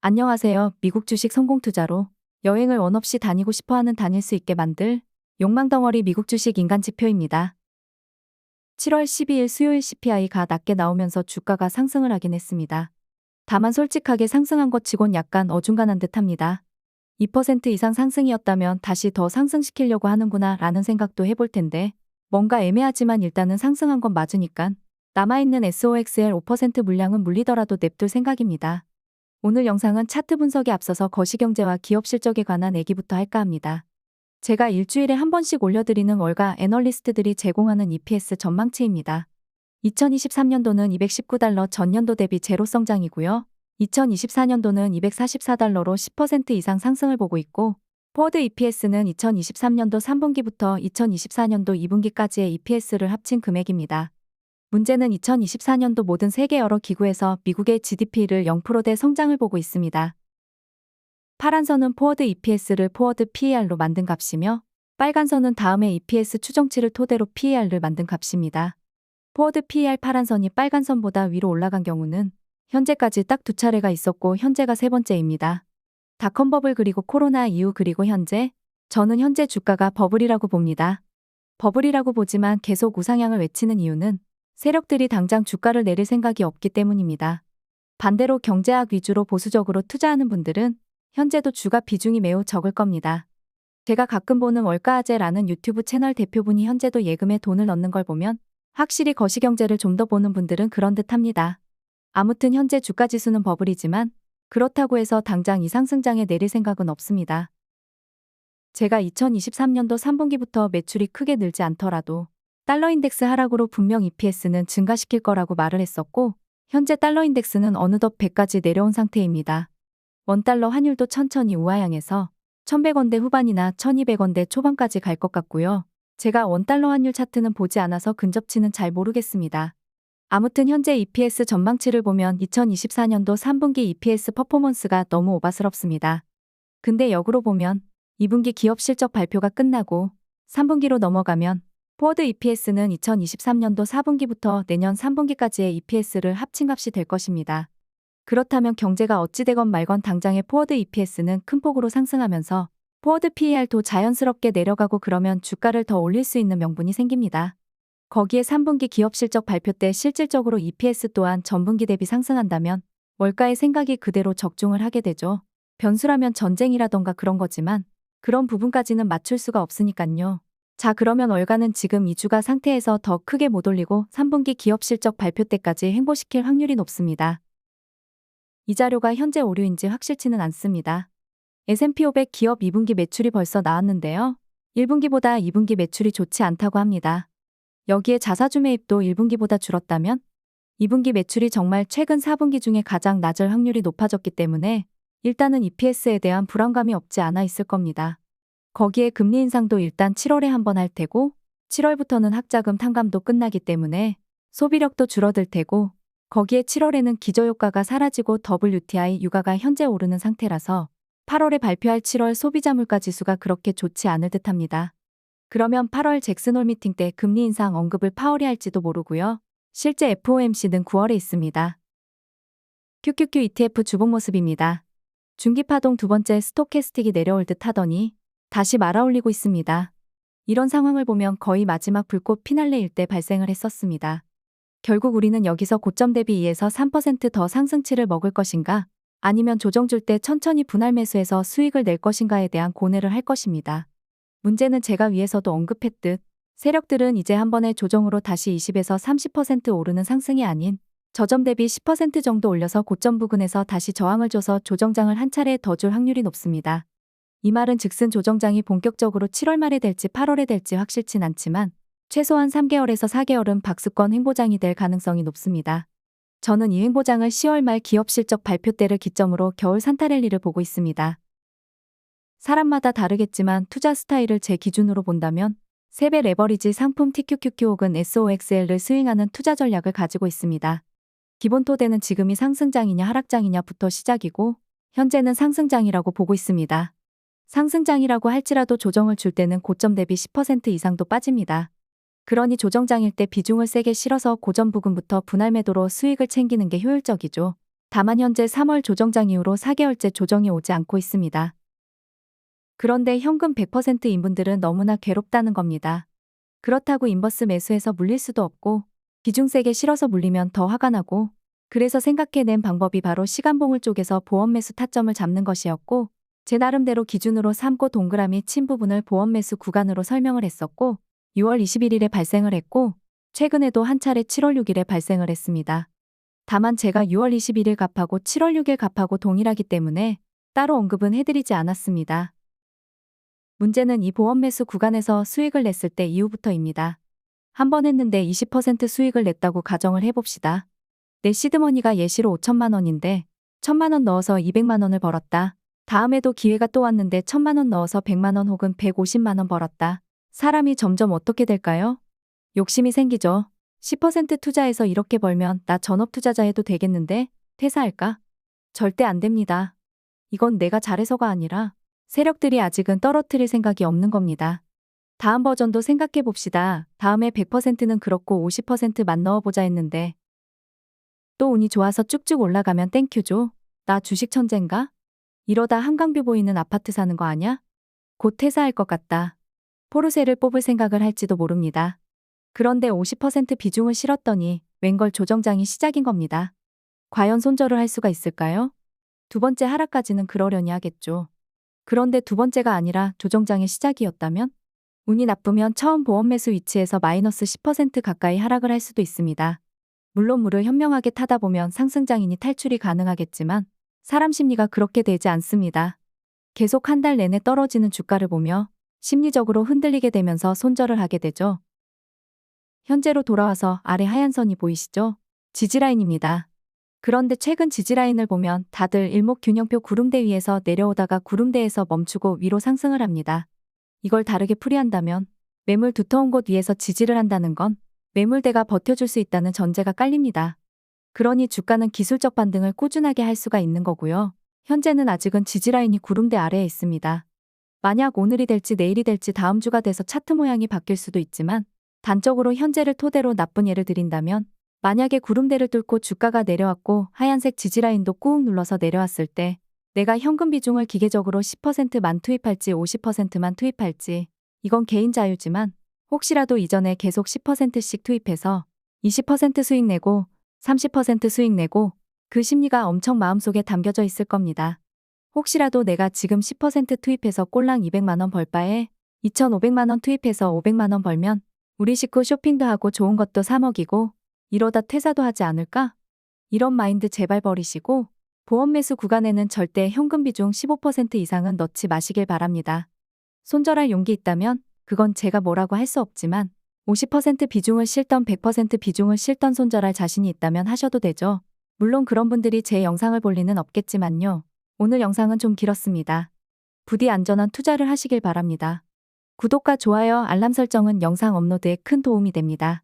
안녕하세요. 미국 주식 성공 투자로 여행을 원 없이 다니고 싶어하는 다닐 수 있게 만들 욕망덩어리 미국 주식 인간 지표입니다. 7월 12일 수요일 CPI가 낮게 나오면서 주가가 상승을 하긴 했습니다. 다만 솔직하게 상승한 것 치곤 약간 어중간한 듯합니다. 2% 이상 상승이었다면 다시 더 상승시키려고 하는구나 라는 생각도 해볼 텐데 뭔가 애매하지만 일단은 상승한 건 맞으니깐 남아있는 SOXL 5% 물량은 물리더라도 냅둘 생각입니다. 오늘 영상은 차트 분석에 앞서서 거시경제와 기업 실적에 관한 얘기부터 할까 합니다. 제가 일주일에 한 번씩 올려드리는 월가 애널리스트들이 제공하는 EPS 전망치입니다. 2023년도는 219달러 전년도 대비 제로 성장이고요. 2024년도는 244달러로 10% 이상 상승을 보고 있고 포워드 EPS는 2023년도 3분기부터 2024년도 2분기까지의 EPS를 합친 금액입니다. 문제는 2024년도 모든 세계 여러 기구에서 미국의 GDP를 0%대 성장을 보고 있습니다. 파란 선은 포워드 EPS를 포워드 PER로 만든 값이며 빨간 선은 다음의 EPS 추정치를 토대로 PER를 만든 값입니다. 포워드 PER 파란 선이 빨간 선보다 위로 올라간 경우는 현재까지 딱 두 차례가 있었고 현재가 세 번째입니다. 닷컴 버블 그리고 코로나 이후 그리고 현재, 저는 현재 주가가 버블이라고 봅니다. 버블이라고 보지만 계속 우상향을 외치는 이유는 세력들이 당장 주가를 내릴 생각이 없기 때문입니다. 반대로 경제학 위주로 보수적으로 투자하는 분들은 현재도 주가 비중이 매우 적을 겁니다. 제가 가끔 보는 월가아재라는 유튜브 채널 대표분이 현재도 예금에 돈을 넣는 걸 보면 확실히 거시경제를 좀 더 보는 분들은 그런 듯 합니다. 아무튼 현재 주가 지수는 버블이지만 그렇다고 해서 당장 이 상승장에 내릴 생각은 없습니다. 제가 2023년도 3분기부터 매출이 크게 늘지 않더라도 달러 인덱스 하락으로 분명 EPS는 증가시킬 거라고 말을 했었고 현재 달러 인덱스는 어느덧 100까지 내려온 상태입니다. 원달러 환율도 천천히 우하향해서 1100원대 후반이나 1200원대 초반까지 갈 것 같고요. 제가 원달러 환율 차트는 보지 않아서 근접치는 잘 모르겠습니다. 아무튼 현재 EPS 전망치를 보면 2024년도 3분기 EPS 퍼포먼스가 너무 오바스럽습니다. 근데 역으로 보면 2분기 기업 실적 발표가 끝나고 3분기로 넘어가면 포워드 EPS는 2023년도 4분기부터 내년 3분기까지의 EPS를 합친 값이 될 것입니다. 그렇다면 경제가 어찌되건 말건 당장의 포워드 EPS는 큰 폭으로 상승하면서 포워드 PER도 자연스럽게 내려가고 그러면 주가를 더 올릴 수 있는 명분이 생깁니다. 거기에 3분기 기업 실적 발표 때 실질적으로 EPS 또한 전분기 대비 상승한다면 월가의 생각이 그대로 적중을 하게 되죠. 변수라면 전쟁이라던가 그런 거지만 그런 부분까지는 맞출 수가 없으니깐요. 자, 그러면 월가는 지금 이 주가 상태에서 더 크게 못 올리고 3분기 기업 실적 발표 때까지 횡보시킬 확률이 높습니다. 이 자료가 현재 오류인지 확실치는 않습니다. S&P 500 기업 2분기 매출이 벌써 나왔는데요. 1분기보다 2분기 매출이 좋지 않다고 합니다. 여기에 자사주 매입도 1분기보다 줄었다면 2분기 매출이 정말 최근 4분기 중에 가장 낮을 확률이 높아졌기 때문에 일단은 EPS에 대한 불안감이 없지 않아 있을 겁니다. 거기에 금리 인상도 일단 7월에 한번 할 테고 7월부터는 학자금 탕감도 끝나기 때문에 소비력도 줄어들 테고 거기에 7월에는 기저효과가 사라지고 WTI 유가가 현재 오르는 상태라서 8월에 발표할 7월 소비자 물가 지수가 그렇게 좋지 않을 듯합니다. 그러면 8월 잭슨홀 미팅 때 금리 인상 언급을 파월이 할지도 모르고요. 실제 FOMC는 9월에 있습니다. QQQ ETF 주봉 모습입니다. 중기파동 두 번째 스토캐스틱이 내려올 듯 하더니 다시 말아올리고 있습니다. 이런 상황을 보면 거의 마지막 불꽃 피날레일 때 발생을 했었습니다. 결국 우리는 여기서 고점 대비 2에서 3% 더 상승치를 먹을 것인가 아니면 조정 줄 때 천천히 분할 매수해서 수익을 낼 것인가에 대한 고뇌를 할 것입니다. 문제는 제가 위에서도 언급했듯 세력들은 이제 한 번의 조정으로 다시 20에서 30% 오르는 상승이 아닌 저점 대비 10% 정도 올려서 고점 부근에서 다시 저항을 줘서 조정장을 한 차례 더 줄 확률이 높습니다. 이 말은 즉슨 조정장이 본격적으로 7월 말에 될지 8월에 될지 확실진 않지만 최소한 3개월에서 4개월은 박스권 횡보장이 될 가능성이 높습니다. 저는 이 횡보장을 10월 말 기업 실적 발표 때를 기점으로 겨울 산타랠리를 보고 있습니다. 사람마다 다르겠지만 투자 스타일을 제 기준으로 본다면 3배 레버리지 상품 TQQQ 혹은 SOXL을 스윙하는 투자 전략을 가지고 있습니다. 기본 토대는 지금이 상승장이냐 하락장이냐부터 시작이고 현재는 상승장이라고 보고 있습니다. 상승장이라고 할지라도 조정을 줄 때는 고점 대비 10% 이상도 빠집니다. 그러니 조정장일 때 비중을 세게 실어서 고점 부근부터 분할 매도로 수익을 챙기는 게 효율적이죠. 다만 현재 3월 조정장 이후로 4개월째 조정이 오지 않고 있습니다. 그런데 현금 100%인 분들은 너무나 괴롭다는 겁니다. 그렇다고 인버스 매수해서 물릴 수도 없고 비중 세게 실어서 물리면 더 화가 나고 그래서 생각해낸 방법이 바로 시간봉을 쪼개서 보험 매수 타점을 잡는 것이었고 제 나름대로 기준으로 삼고 동그라미 친 부분을 보험 매수 구간으로 설명을 했었고 6월 21일에 발생을 했고 최근에도 한 차례 7월 6일에 발생을 했습니다. 다만 제가 6월 21일 값하고 7월 6일 값하고 동일하기 때문에 따로 언급은 해드리지 않았습니다. 문제는 이 보험 매수 구간에서 수익을 냈을 때 이후부터입니다. 한 번 했는데 20% 수익을 냈다고 가정을 해봅시다. 내 시드머니가 예시로 5천만 원인데 1,000만 원 넣어서 200만 원을 벌었다. 다음에도 기회가 또 왔는데 1,000만 원 넣어서 100만 원 혹은 150만 원 벌었다. 사람이 점점 어떻게 될까요? 욕심이 생기죠. 10% 투자해서 이렇게 벌면 나 전업 투자자 해도 되겠는데 퇴사할까? 절대 안 됩니다. 이건 내가 잘해서가 아니라 세력들이 아직은 떨어뜨릴 생각이 없는 겁니다. 다음 버전도 생각해 봅시다. 다음에 100%는 그렇고 50%만 넣어보자 했는데 또 운이 좋아서 쭉쭉 올라가면 땡큐죠. 나 주식 천재인가? 이러다 한강뷰 보이는 아파트 사는 거 아냐? 곧 퇴사할 것 같다. 포르쉐를 뽑을 생각을 할지도 모릅니다. 그런데 50% 비중을 실었더니 웬걸 조정장이 시작인 겁니다. 과연 손절을 할 수가 있을까요? 두 번째 하락까지는 그러려니 하겠죠. 그런데 두 번째가 아니라 조정장의 시작이었다면? 운이 나쁘면 처음 보험 매수 위치에서 마이너스 10% 가까이 하락을 할 수도 있습니다. 물론 물을 현명하게 타다 보면 상승장이니 탈출이 가능하겠지만 사람 심리가 그렇게 되지 않습니다. 계속 한 달 내내 떨어지는 주가를 보며 심리적으로 흔들리게 되면서 손절을 하게 되죠. 현재로 돌아와서 아래 하얀 선이 보이시죠? 지지라인입니다. 그런데 최근 지지라인을 보면 다들 일목균형표 구름대 위에서 내려오다가 구름대에서 멈추고 위로 상승을 합니다. 이걸 다르게 풀이한다면 매물 두터운 곳 위에서 지지를 한다는 건 매물대가 버텨줄 수 있다는 전제가 깔립니다. 그러니 주가는 기술적 반등을 꾸준하게 할 수가 있는 거고요. 현재는 아직은 지지라인이 구름대 아래에 있습니다. 만약 오늘이 될지 내일이 될지 다음 주가 돼서 차트 모양이 바뀔 수도 있지만 단적으로 현재를 토대로 나쁜 예를 드린다면 만약에 구름대를 뚫고 주가가 내려왔고 하얀색 지지라인도 꾹 눌러서 내려왔을 때 내가 현금 비중을 기계적으로 10%만 투입할지 50%만 투입할지 이건 개인 자유지만 혹시라도 이전에 계속 10%씩 투입해서 20% 수익 내고 30% 수익 내고 그 심리가 엄청 마음속에 담겨져 있을 겁니다. 혹시라도 내가 지금 10% 투입해서 꼴랑 200만 원 벌 바에 2,500만 원 투입해서 500만 원 벌면 우리 식구 쇼핑도 하고 좋은 것도 사 먹이고 이러다 퇴사도 하지 않을까? 이런 마인드 제발 버리시고 보험 매수 구간에는 절대 현금 비중 15% 이상은 넣지 마시길 바랍니다. 손절할 용기 있다면 그건 제가 뭐라고 할 수 없지만 50% 비중을 실던 100% 비중을 실던 손절할 자신이 있다면 하셔도 되죠. 물론 그런 분들이 제 영상을 볼 리는 없겠지만요. 오늘 영상은 좀 길었습니다. 부디 안전한 투자를 하시길 바랍니다. 구독과 좋아요, 알람 설정은 영상 업로드에 큰 도움이 됩니다.